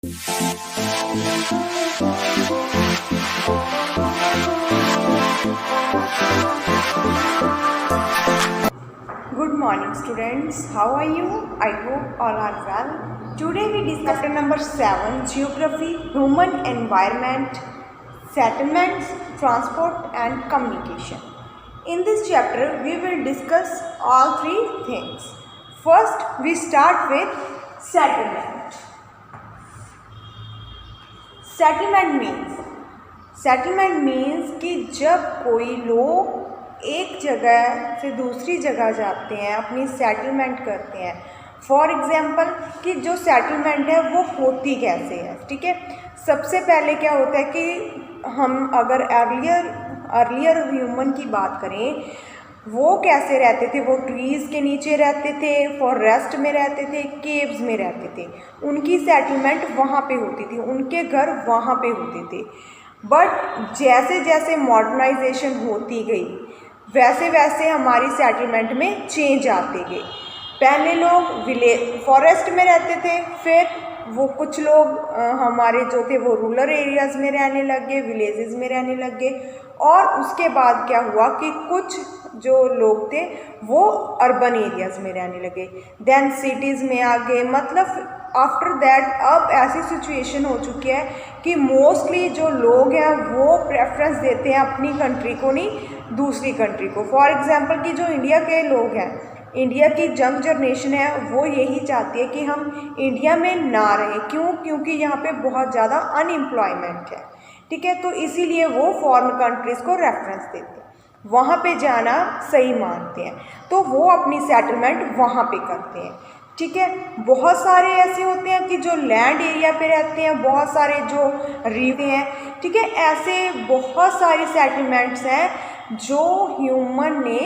Good morning students, how are you? I hope all are well. Today we discuss chapter number 7, Geography, Human Environment, Settlements, Transport and Communication. In this chapter we will discuss all three things. First we start with settlement. Settlement means कि जब कोई लोग एक जगह से दूसरी जगह जाते हैं, अपनी सेटलमेंट करते हैं. फॉर एग्जाम्पल कि जो सेटलमेंट है वो होती कैसे है. ठीक है, सबसे पहले क्या होता है कि हम अगर अर्लियर ह्यूमन की बात करें, वो कैसे रहते थे. वो ट्रीज़ के नीचे रहते थे, फॉरेस्ट में रहते थे, केव्स में रहते थे. उनकी सेटलमेंट वहाँ पे होती थी, उनके घर वहाँ पे होते थे. बट जैसे जैसे मॉडर्नाइजेशन होती गई वैसे वैसे हमारी सेटलमेंट में चेंज आते गए. पहले लोग फॉरेस्ट में रहते थे, फिर वो कुछ लोग हमारे जो थे वो रूरल एरियाज़ में रहने लग गए, विलेजेस में रहने लग गए. और उसके बाद क्या हुआ कि कुछ जो लोग थे वो अर्बन एरियाज़ में रहने लगे, देन सिटीज़ में आ गए. मतलब आफ्टर दैट अब ऐसी सिचुएशन हो चुकी है कि मोस्टली जो लोग हैं वो प्रेफरेंस देते हैं अपनी कंट्री को, नहीं दूसरी कंट्री को. फॉर एग्जांपल कि जो इंडिया के लोग हैं, इंडिया की यंग जनरेशन है, वो यही चाहती है कि हम इंडिया में ना रहें. क्यों? क्योंकि यहाँ पे बहुत ज़्यादा अनएम्प्लॉयमेंट है. ठीक है, तो इसीलिए वो फॉरेन कंट्रीज़ को रेफरेंस देते हैं, वहाँ पे जाना सही मानते हैं, तो वो अपनी सेटलमेंट वहाँ पे करते हैं. ठीक है, बहुत सारे ऐसे होते हैं कि जो लैंड एरिया पे रहते हैं, बहुत सारे जो रिवर हैं. ठीक है, ऐसे बहुत सारी सेटलमेंट्स हैं जो ह्यूमन ने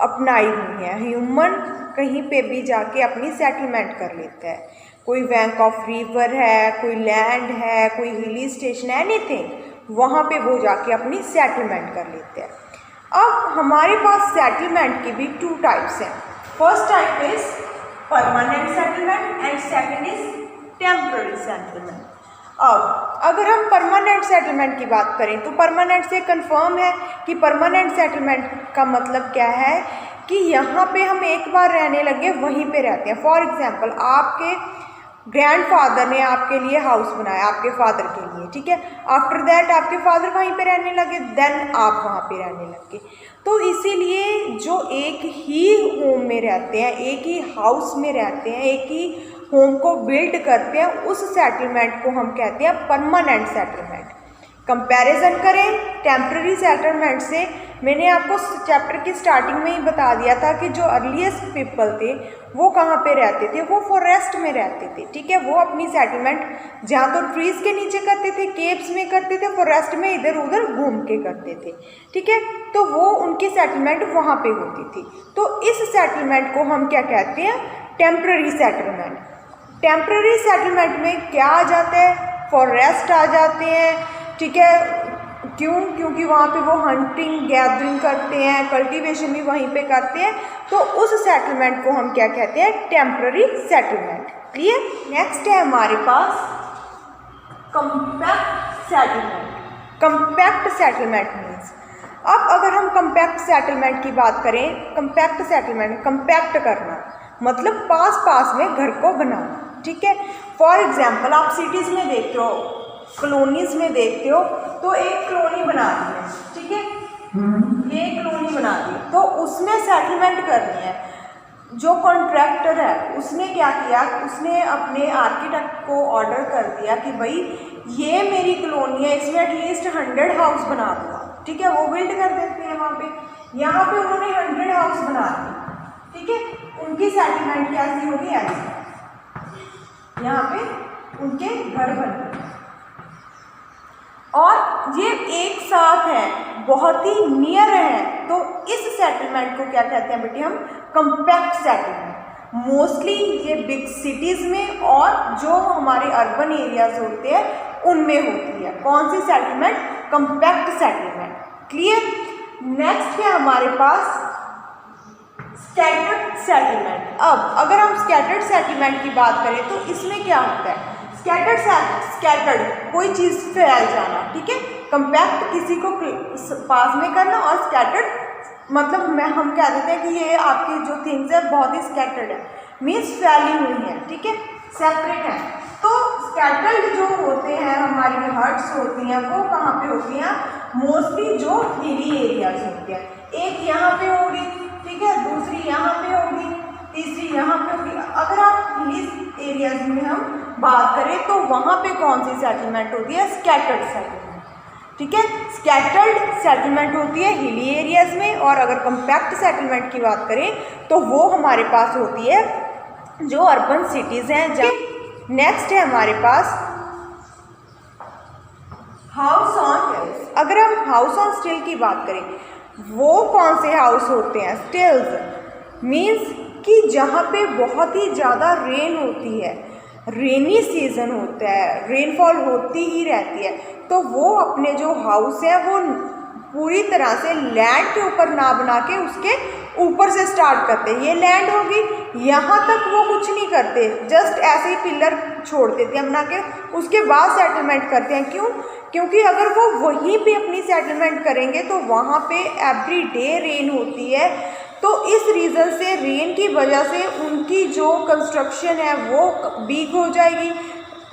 अपनाई हुई है. ह्यूमन कहीं पे भी जाके अपनी सेटलमेंट कर लेता है. कोई बैंक ऑफ रिवर है, कोई लैंड है, कोई हिली स्टेशन है, एनीथिंग, वहाँ पे वो जाके अपनी सेटलमेंट कर लेते हैं. अब हमारे पास सेटलमेंट की भी 2 टाइप्स हैं. First type is permanent settlement and second is temporary settlement. अब अगर हम परमानेंट सेटलमेंट की बात करें तो परमानेंट से कंफर्म है कि परमानेंट सेटलमेंट का मतलब क्या है कि यहाँ पे हम एक बार रहने लगे वहीं पे रहते हैं. फॉर एग्जांपल आपके ग्रैंडफादर ने आपके लिए हाउस बनाया, आपके फादर के लिए. ठीक है, आफ्टर दैट आपके फादर वहीं पे रहने लगे, देन आप वहाँ पे रहने लगे. तो इसीलिए जो एक ही होम में रहते हैं, एक ही हाउस में रहते हैं, एक ही होम को बिल्ड करते हैं, उस सेटलमेंट को हम कहते हैं परमानेंट सेटलमेंट. कंपैरिजन करें टेम्पररी सेटलमेंट से, मैंने आपको चैप्टर की स्टार्टिंग में ही बता दिया था कि जो अर्लीस्ट पीपल थे वो कहाँ पे रहते थे, वो फॉरेस्ट में रहते थे. ठीक है, वो अपनी सेटलमेंट जहाँ तो ट्रीज़ के नीचे करते थे, केव्स में करते थे, फॉरेस्ट में इधर उधर घूम के करते थे. ठीक है, तो वो उनकी सेटलमेंट वहाँ पे होती थी. तो इस सेटलमेंट को हम क्या कहते हैं? Temporary settlement. टेम्पररी सेटलमेंट में क्या आ जाता है? फॉरेस्ट आ जाते हैं. ठीक है, क्यों? क्योंकि वहाँ पे वो हंटिंग गैदरिंग करते हैं, कल्टीवेशन भी वहीं पे करते हैं. तो उस सेटलमेंट को हम क्या कहते हैं? Temporary settlement. क्लियर? नेक्स्ट है हमारे पास compact settlement. Compact settlement means, अब अगर हम कंपैक्ट सेटलमेंट की बात करें, कंपैक्ट सेटलमेंट, कंपैक्ट करना मतलब पास पास में घर को बनाना. ठीक है, फॉर एग्जाम्पल आप सिटीज़ में देखते हो, कॉलोनीज में देखते हो, तो एक कॉलोनी बना दी है. ठीक है, ये कॉलोनी बना दी, तो उसमें सेटलमेंट करनी है. जो कॉन्ट्रैक्टर है उसने क्या किया, उसने अपने आर्किटेक्ट को ऑर्डर कर दिया कि भाई ये मेरी कॉलोनी है, इसमें एटलीस्ट 100 हाउस बना दूँगा. ठीक है, वो बिल्ड कर देते हैं वहाँ पे. यहाँ पे उन्होंने 100 हाउस बना दिए. ठीक है, उनकी सेटलमेंट कैसी होगी? ऐसी, यहाँ पे उनके घर बन गए और ये एक साथ है, बहुत ही नियर है. तो इस सेटलमेंट को क्या कहते हैं बेटे? हम कंपैक्ट सेटलमेंट. मोस्टली ये बिग सिटीज़ में और जो हमारे अर्बन एरियाज होते हैं उनमें होती है. कौन सी settlement? Compact settlement. Clear? Next है हमारे पास स्कैटर्ड सेटलमेंट. अब अगर हम स्कैटर्ड सेटलमेंट की बात करें तो इसमें क्या होता है? स्कैटर्ड कोई चीज़ फैल जाना, ठीक है। कंपैक्ट किसी को पास में करना, और स्कैटर्ड मतलब हम कह देते हैं कि ये आपकी जो थिंग्स है बहुत ही स्कैटर्ड है, मीन्स फैली हुई है, ठीक है, सेपरेट है। तो स्कैटर्ड जो होते हैं हमारी हर्ट्स होती हैं वो कहाँ पे होती हैं, मोस्टली जो हिली एरियाज होते हैं। एक यहाँ पे होगी, ठीक है, दूसरी यहाँ पे होगी, तीसरी यहाँ पे होगी। अगर आप हिली एरियाज में हम बात करें तो वहाँ पे कौन सी सेटलमेंट होती है, स्कैटर्ड सेटलमेंट, ठीक है। स्कैटर्ड सेटलमेंट होती है हिली एरियाज में, और अगर कंपैक्ट सेटलमेंट की बात करें तो वो हमारे पास होती है जो अर्बन सिटीज़ हैं। नेक्स्ट है हमारे पास हाउस ऑन स्टिल्स। अगर हम हाउस ऑन स्टिल की बात करें, वो कौन से हाउस होते हैं, स्टिल्स मीन्स कि जहाँ पे बहुत ही ज़्यादा रेन होती है, रेनी सीजन होता है, रेनफॉल होती ही रहती है, तो वो अपने जो हाउस है वो पूरी तरह से लैंड के ऊपर ना बना के उसके ऊपर से स्टार्ट करते हैं। ये लैंड होगी, यहाँ तक वो कुछ नहीं करते, जस्ट ऐसे ही पिलर छोड़ देते हैं बना के, उसके बाद सेटलमेंट करते हैं। क्यों? क्योंकि अगर वो वहीं पे अपनी सेटलमेंट करेंगे तो वहाँ पे एवरी डे रेन होती है, तो इस रीज़न से रेन की वजह से उनकी जो कंस्ट्रक्शन है वो वीक हो जाएगी,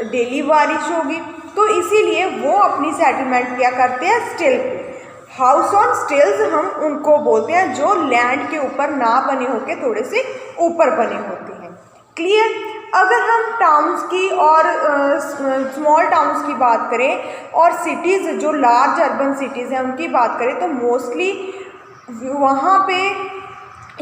डेली बारिश होगी, तो इसीलिए वो अपनी सेटलमेंट क्या करते हैं, स्टिल पे। हाउस ऑन स्टिल्स हम उनको बोलते हैं जो लैंड के ऊपर ना बने होके थोड़े से ऊपर बने होते हैं। क्लियर? अगर हम टाउन्स की और स्मॉल टाउन्स की बात करें और सिटीज़ जो लार्ज अर्बन सिटीज़ हैं उनकी बात करें तो मोस्टली वहाँ पे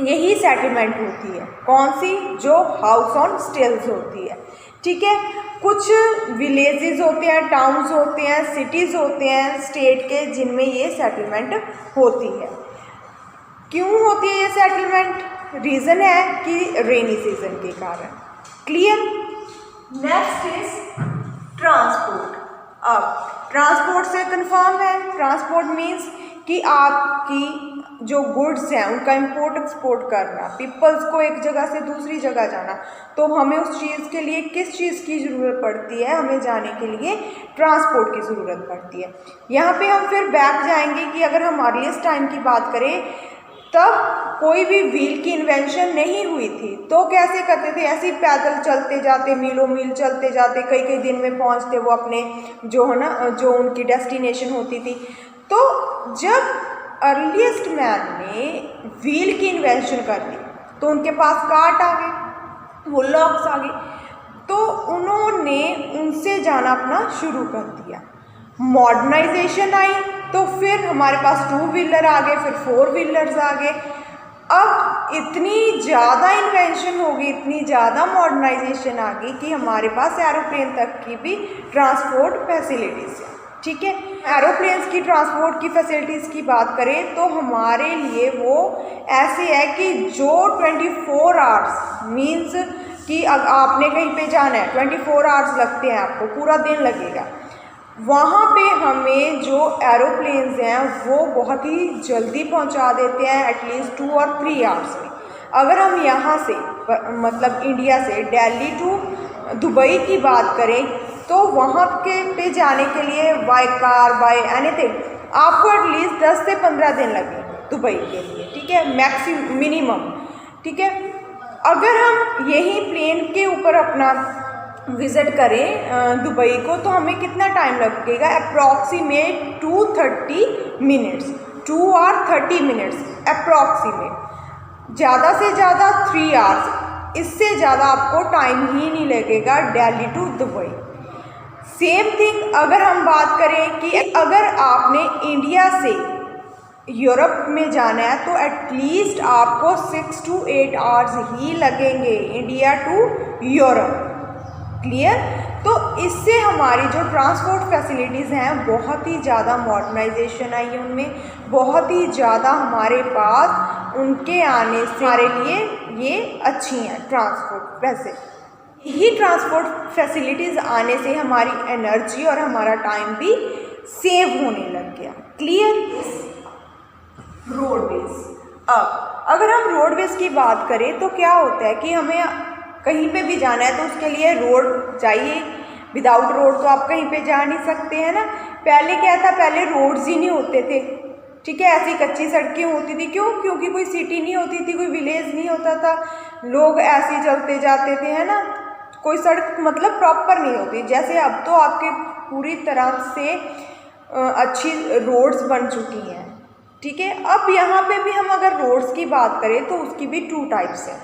यही सेटलमेंट होती है। कौन सी? जो हाउस ऑन स्टिल्स होती है, ठीक है। कुछ विलेजेस होते हैं, टाउन्स होते हैं, सिटीज़ होते हैं स्टेट के जिनमें ये सेटलमेंट होती है। क्यों होती है ये सेटलमेंट? रीज़न है कि रेनी सीजन के कारण। क्लियर? Next is transport. अब ट्रांसपोर्ट से कंफर्म है, ट्रांसपोर्ट मीन्स कि आपकी जो गुड्स हैं उनका इंपोर्ट एक्सपोर्ट करना, पीपल्स को एक जगह से दूसरी जगह जाना, तो हमें उस चीज़ के लिए किस चीज़ की ज़रूरत पड़ती है, हमें जाने के लिए ट्रांसपोर्ट की ज़रूरत पड़ती है। यहाँ पे हम फिर बैक जाएंगे कि अगर हम अर्लीस्ट टाइम की बात करें तब कोई भी व्हील की इन्वेंशन नहीं हुई थी, तो कैसे करते थे, ऐसे ही पैदल चलते जाते, मीलों मील चलते जाते, कई कई दिन में पहुँचते वो अपने जो है ना जो उनकी डेस्टिनेशन होती थी। तो जब अर्लीस्ट मैन ने व्हील की इन्वेंशन कर दी तो उनके पास कार्ट आ गए, वो लॉक्स आ गए, तो उन्होंने उनसे जाना अपना शुरू कर दिया। मॉडर्नाइजेशन आई तो फिर हमारे पास 2 व्हीलर आ गए, फिर 4 व्हीलर्स आ गए। अब इतनी ज़्यादा इन्वेंशन हो गई, इतनी ज़्यादा मॉडर्नाइजेशन आ गई कि हमारे पास एरोप्लेन तक की भी ट्रांसपोर्ट फैसिलिटीज़ है, ठीक है। एरोप्लेन्स की ट्रांसपोर्ट की फैसिलिटीज़ की बात करें तो हमारे लिए वो ऐसे है कि जो 24 आवर्स मीन्स कि आपने कहीं पे जाना है 24 आवर्स लगते हैं, आपको पूरा दिन लगेगा, वहाँ पे हमें जो एरोप्लेन्स हैं वो बहुत ही जल्दी पहुँचा देते हैं, एटलीस्ट 2 और 3 आवर्स में। अगर हम यहाँ से मतलब इंडिया से दिल्ली टू दुबई की बात करें तो वहाँ पे जाने के लिए बाय कार बाय एनीथिंग आपको एटलीस्ट 10 से 15 दिन लगे दुबई के लिए, ठीक है, मैक्सिमम मिनिमम, ठीक है। अगर हम यही प्लेन के ऊपर अपना विज़िट करें दुबई को तो हमें कितना टाइम लगेगा, अप्रॉक्सीमेट 230 मिनट्स, 2 और 30 मिनट्स अप्रॉक्सीमेट, ज़्यादा से ज़्यादा 3 आवर्स, इससे ज़्यादा आपको टाइम ही नहीं लगेगा Delhi to Dubai. Same thing अगर हम बात करें कि अगर आपने इंडिया से यूरोप में जाना है तो एटलीस्ट आपको 6 to 8 आवर्स ही लगेंगे इंडिया टू यूरोप। क्लियर? तो इससे हमारी जो ट्रांसपोर्ट फैसिलिटीज़ हैं बहुत ही ज़्यादा मॉडर्नाइजेशन आई है, उनमें बहुत ही ज़्यादा हमारे पास उनके आने से हमारे लिए ये अच्छी हैं ट्रांसपोर्ट। वैसे ही ट्रांसपोर्ट फैसिलिटीज़ आने से हमारी एनर्जी और हमारा टाइम भी सेव होने लग गया। क्लियर? रोडवेज। अब अगर हम रोडवेज की बात करें तो क्या होता है कि हमें कहीं पे भी जाना है तो उसके लिए रोड चाहिए, विदाउट रोड तो आप कहीं पे जा नहीं सकते हैं ना। पहले क्या था, पहले रोड्स ही नहीं होते थे, ठीक है, ऐसी कच्ची सड़कें होती थी। क्यों? क्योंकि कोई सिटी नहीं होती थी, कोई विलेज नहीं होता था, लोग ऐसे ही चलते जाते थे, है ना, कोई सड़क मतलब प्रॉपर नहीं होती। जैसे अब तो आपके पूरी तरह से अच्छी रोड्स बन चुकी हैं, ठीक है। अब यहाँ पे भी हम अगर रोड्स की बात करें तो उसकी भी 2 टाइप्स हैं।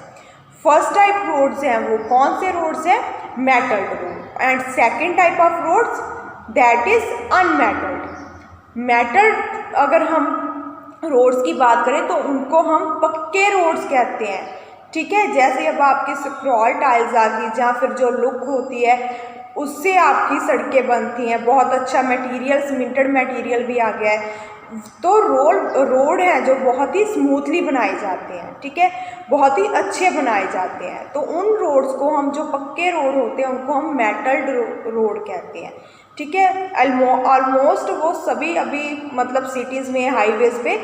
फर्स्ट टाइप रोड्स हैं वो कौन से रोड्स हैं? Metalled road. And second type of roads that is unmetalled. Metalled अगर हम रोड्स की बात करें तो उनको हम पक्के रोड्स कहते हैं, ठीक है। जैसे अब आपकी स्क्रॉल टाइल्स आ गई, जहाँ फिर जो लुक होती है उससे आपकी सड़कें बनती हैं, बहुत अच्छा मटेरियल, सीमेंटेड मटेरियल भी आ गया है, तो रोड हैं जो बहुत ही स्मूथली बनाए जाते हैं, ठीक है, बहुत ही अच्छे बनाए जाते हैं। तो उन रोड्स को हम, जो पक्के रोड होते हैं, उनको हम मेटल्ड रोड कहते हैं, ठीक है। ऑलमोस्ट वो सभी अभी मतलब सिटीज़ में हाईवेज पे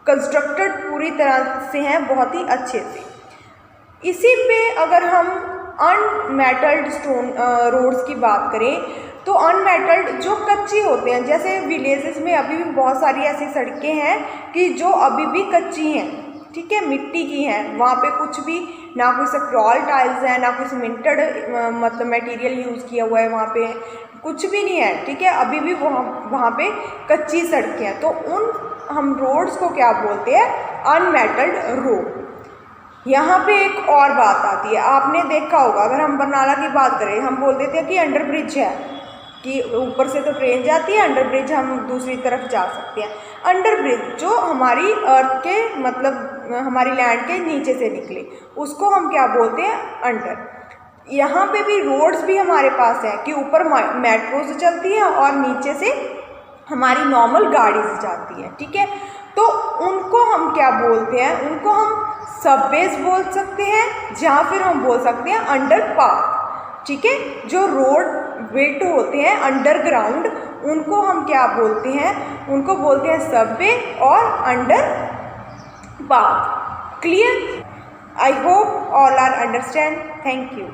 कंस्ट्रक्टेड पूरी तरह से हैं, बहुत ही अच्छे से। इसी पे अगर हम अनमेटल्ड स्टोन रोड्स की बात करें तो अनमेटल्ड जो कच्ची होते हैं, जैसे विलेजेस में अभी भी बहुत सारी ऐसी सड़कें हैं कि जो अभी भी कच्ची हैं, ठीक है, मिट्टी की हैं, वहाँ पे कुछ भी ना कोई स्क्रॉल टाइल्स है, ना कोई सीमेंटेड मतलब मटेरियल यूज़ किया हुआ है, वहाँ पे कुछ भी नहीं है, ठीक है, अभी भी वहाँ पे कच्ची सड़कें हैं। तो उन हम रोड्स को क्या बोलते हैं? Unmetalled road. यहाँ पे एक और बात आती है, आपने देखा होगा, अगर हम बरनाला की बात करें, हम बोल देते हैं कि अंडर ब्रिज है, कि ऊपर से तो ट्रेन जाती है, अंडर ब्रिज हम दूसरी तरफ जा सकते हैं। अंडर ब्रिज जो हमारी अर्थ के मतलब हमारी लैंड के नीचे से निकले, उसको हम क्या बोलते हैं? अंडर। यहाँ पे भी रोड्स भी हमारे पास हैं कि ऊपर मेट्रोज चलती हैं और नीचे से हमारी नॉर्मल गाड़ीज जाती हैं, ठीक है। तो उनको हम क्या बोलते हैं? उनको हम सबवेज बोल सकते हैं, जहाँ फिर हम बोल सकते हैं अंडर पाथ, ठीक है। जो रोड बिल्ट होते हैं अंडरग्राउंड, उनको हम क्या बोलते हैं? उनको बोलते हैं सबवे और under path. Clear? I hope all are understand. Thank you.